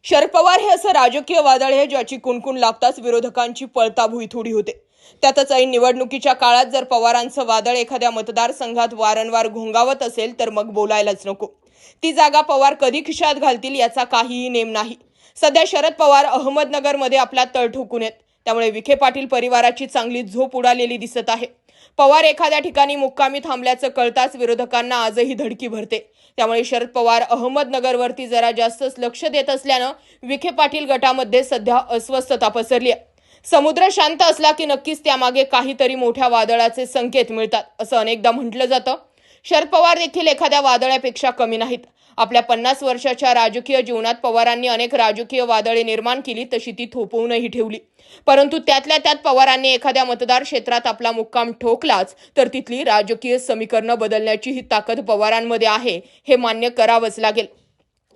शरद पवार हे असं राजकीय वादळ आहे ज्याची कुणकुण लागताच विरोधकांची पळता भुईथोडी होते। त्यातच ऐन निवडणुकीच्या काळात जर पवारांचं वादळ एखाद्या मतदारसंघात वारंवार घोंगावत असेल तर मग बोलायलाच नको। ती जागा पवार कधी खिशात घालतील याचा काहीही नेम नाही। सध्या शरद पवार अहमदनगरमध्ये आपला तळ ठोकून आहेत, त्यामुळे विखे पाटील परिवाराची चांगली झोप उडालेली दिसत आहे। पवार एखाद्या ठिकाणी मुक्कामी थांबल्याचं कळताच विरोधकांना आजही धडकी भरते। त्यामुळे शरद पवार अहमदनगरवरती जरा जास्तच लक्ष देत असल्यानं विखे पाटील गटामध्ये सध्या अस्वस्थता पसरली आहे। समुद्र शांत असला की नक्कीच त्यामागे काहीतरी मोठ्या वादळाचे संकेत मिळतात असं अनेकदा म्हटलं जातं। शरद पवार देखील एखाद्या वादळापेक्षा कमी नाहीत। आपल्या 50 वर्षाच्या राजकीय जीवनात पवारांनी अनेक राजकीय वादळे निर्माण केली, तशी ती थोपवूनही ठेवली। परंतु त्यातल्या त्यात पवारांनी एखाद्या मतदार क्षेत्रात आपला मुक्काम ठोकलाच तर तिथली राजकीय समीकरणं बदलण्याची ही ताकद पवारांमध्ये आहे हे मान्य करावंच लागेल।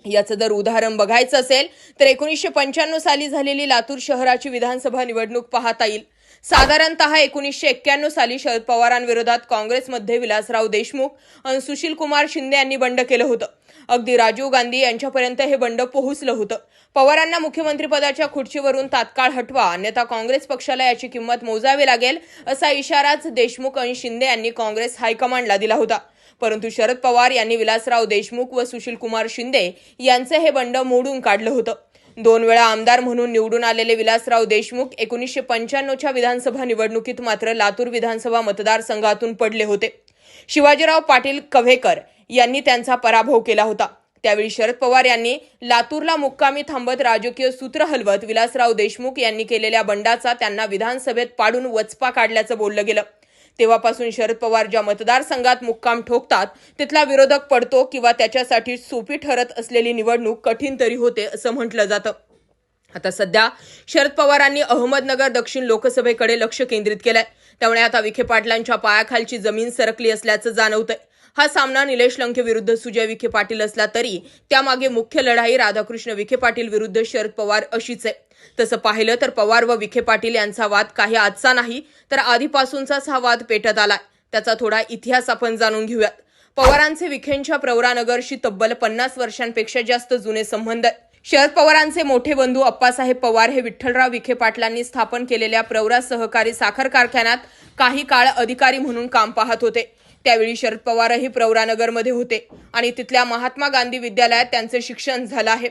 याचं जर उदाहरण बघायचं असेल तर 1995 साली झालेली लातूर शहराची विधानसभा निवडणूक पाहता येईल। साधारणतः 1991 साली शरद पवारांविरोधात काँग्रेसमध्ये विलासराव देशमुख आणि सुशील कुमार शिंदे यांनी बंड केलं होतं। अगदी राजीव गांधी यांच्यापर्यंत हे बंड पोहोचलं होतं। पवारांना मुख्यमंत्रीपदाच्या खुर्चीवरून तात्काळ हटवा, अन्यथा काँग्रेस पक्षाला याची किंमत मोजावी लागेल असा इशाराच देशमुख आणि शिंदे यांनी काँग्रेस हायकमांडला दिला होता। परंतु शरद पवार यांनी विलासराव देशमुख व सुशील कुमार शिंदे यांचे हे बंड मोडून काढलं होतं। 2 वेळा आमदार म्हणून निवडून आलेले विलासराव देशमुख 1995च्या विधानसभा निवडणुकीत मात्र लातूर विधानसभा मतदारसंघातून पडले होते। शिवाजीराव पाटील कव्हेकर यांनी त्यांचा पराभव केला होता। त्यावेळी शरद पवार यांनी लातूरला मुक्कामी थांबत राजकीय सूत्र हलवत विलासराव देशमुख यांनी केलेल्या बंडाचा त्यांना विधानसभेत पाडून वचपा काढल्याचं बोललं गेलं। तेव्हापासून शरद पवार ज्या मतदारसंघात मुक्काम ठोकतात तिथला विरोधक पडतो किंवा त्याच्यासाठी सोपी ठरत असलेली निवडणूक कठीण तरी होते असं म्हटलं जातं। आता सध्या शरद पवारांनी अहमदनगर दक्षिण लोकसभेकडे लक्ष केंद्रित केलंय, त्यामुळे आता विखे पाटलांच्या पायाखालची जमीन सरकली असल्याचं जाणवतंय। हा सामना निलेश लंके विरुद्ध सुजय विखे पाटील असला तरी त्यामागे मुख्य लढाई राधाकृष्ण विखे पाटील विरुद्ध शरद पवार अशीच आहे। तसं पाहिलं तर पवार व विखे पाटील यांचा वाद काही आजचा नाही तर आधीपासूनचाच हा वाद पेटत आलाय। त्याचा थोडा इतिहास आपण जाणून घेऊयात। पवारांचे विखेंच्या प्रवरानगरशी तब्बल 50 वर्षांपेक्षा जास्त जुने संबंध आहेत। शरद पवारांचे मोठे बंधू अप्पासाहेब पवार हे विठ्ठलराव विखे पाटलांनी स्थापन केलेल्या प्रवरा सहकारी साखर कारखान्यात काही काळ अधिकारी म्हणून काम पाहत होते। त्यावेळी शरद पवारही प्रवरानगरमध्ये होते आणि तिथल्या महात्मा गांधी विद्यालयात त्यांचे शिक्षण झालं आहे।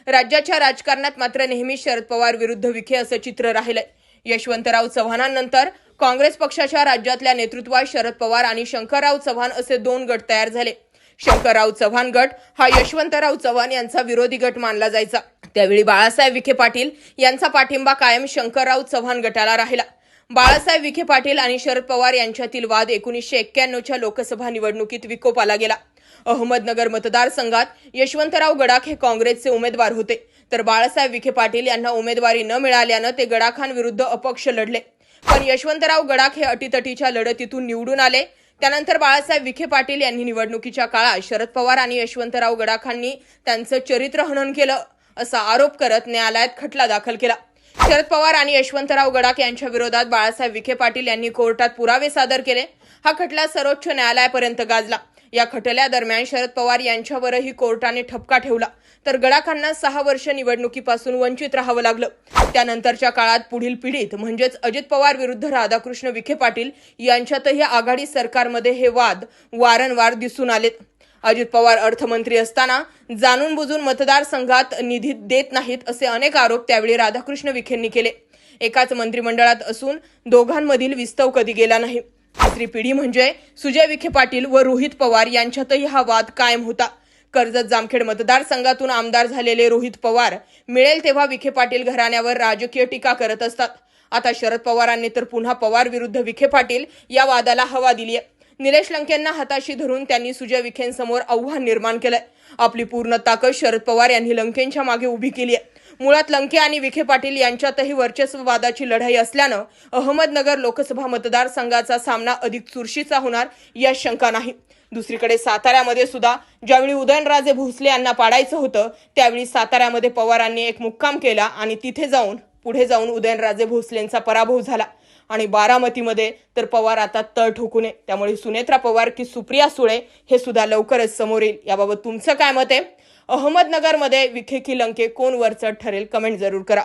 राज्याच्या राजकारणात मात्र नेहमी शरद पवार विरुद्ध विखे असं चित्र राहिलंय। यशवंतराव चव्हाणांनंतर काँग्रेस पक्षाच्या राज्यातल्या नेतृत्वात शरद पवार आणि शंकरराव चव्हाण असे 2 गट तयार झाले। शंकरराव चव्हाण गट हा यशवंतराव चव्हाण यांचा विरोधी गट मानला जायचा। त्यावेळी बाळासाहेब विखे पाटील यांचा पाठिंबा कायम शंकरराव चव्हाण गटाला राहिला। बाळासाहेब विखे पाटील आणि शरद पवार यांच्यातील वाद 1991च्या लोकसभा निवडणुकीत विकोपाला गेला। अहमदनगर मतदारसंघात यशवंतराव गडाख हे काँग्रेसचे उमेदवार होते, तर बाळासाहेब विखे पाटील यांना उमेदवारी न मिळाल्यानं ते गडाखांविरुद्ध अपक्ष लढले। पण यशवंतराव गडाख हे अटीतटीच्या लढतीतून निवडून आले। त्यानंतर बाळासाहेब विखे पाटील यांनी निवडणुकीच्या काळात शरद पवार आणि यशवंतराव गडाखांनी त्यांचं चरित्रहनन केलं असा आरोप करत न्यायालयात खटला दाखल केला। शरद पवार आणि यशवंतराव गडाख यांच्या विरोधात बाळासाहेब विखे पाटील यांनी कोर्टात पुरावे सादर केले। हा खटला सर्वोच्च न्यायालयापर्यंत गाजला। या खटल्यादरम्यान शरद पवार यांच्यावरही कोर्टाने ठपका ठेवला, तर गडाखांना 6 वर्ष निवडणुकीपासून वंचित राहावं लागलं। त्यानंतरच्या काळात पुढील पिढीत म्हणजेच अजित पवार विरुद्ध राधाकृष्ण विखे पाटील यांच्यातही आघाडी सरकारमध्ये हे वाद वारंवार दिसून आलेत। अजित पवार अर्थमंत्री असताना जाणून बुजून मतदारसंघात निधी देत नाहीत असे अनेक आरोप त्यावेळी राधाकृष्ण विखेंनी केले। एकाच मंत्रिमंडळात असून दोघांमधील विस्तव कधी गेला नाही। तिसरी पिढी म्हणजे सुजय विखे पाटील व रोहित पवार यांच्यातही हा वाद कायम होता। कर्जत जामखेड मतदारसंघातून आमदार झालेले रोहित पवार मिळेल तेव्हा विखे पाटील घराण्यावर राजकीय टीका करत असतात। आता शरद पवारांनी तर पुन्हा पवार विरुद्ध विखे पाटील या वादाला हवा दिली आहे। निलेश लंकेंना हाताशी धरून त्यांनी सुजय विखेंसमोर आव्हान निर्माण केलंय। आपली पूर्ण ताकद शरद पवार यांनी लंकेंच्या मागे उभी केली आहे। मुळात लंके आणि विखे पाटील यांच्यातही वर्चस्ववादाची लढाई असल्यानं अहमदनगर लोकसभा मतदारसंघाचा सामना अधिक चुरशीचा होणार यात शंका नाही। दुसरीकडे साताऱ्यामध्ये सुद्धा ज्यावेळी उदयनराजे भोसले यांना पाडायचं होतं त्यावेळी साताऱ्यामध्ये पवारांनी एक मुक्काम केला आणि तिथे पुढे जाऊन उदयनराजे भोसलेंचा पराभव झाला। आणि बारामतीमध्ये तर पवार आता तळ ठोकून आहे। त्यामुळे सुनेत्रा पवार की सुप्रिया सुळे हे सुद्धा लवकरच समोर येईल। याबाबत तुमचं काय मत आहे? अहमदनगरमध्ये विखे की लंके कोण वरचढ ठरेल कमेंट जरूर करा.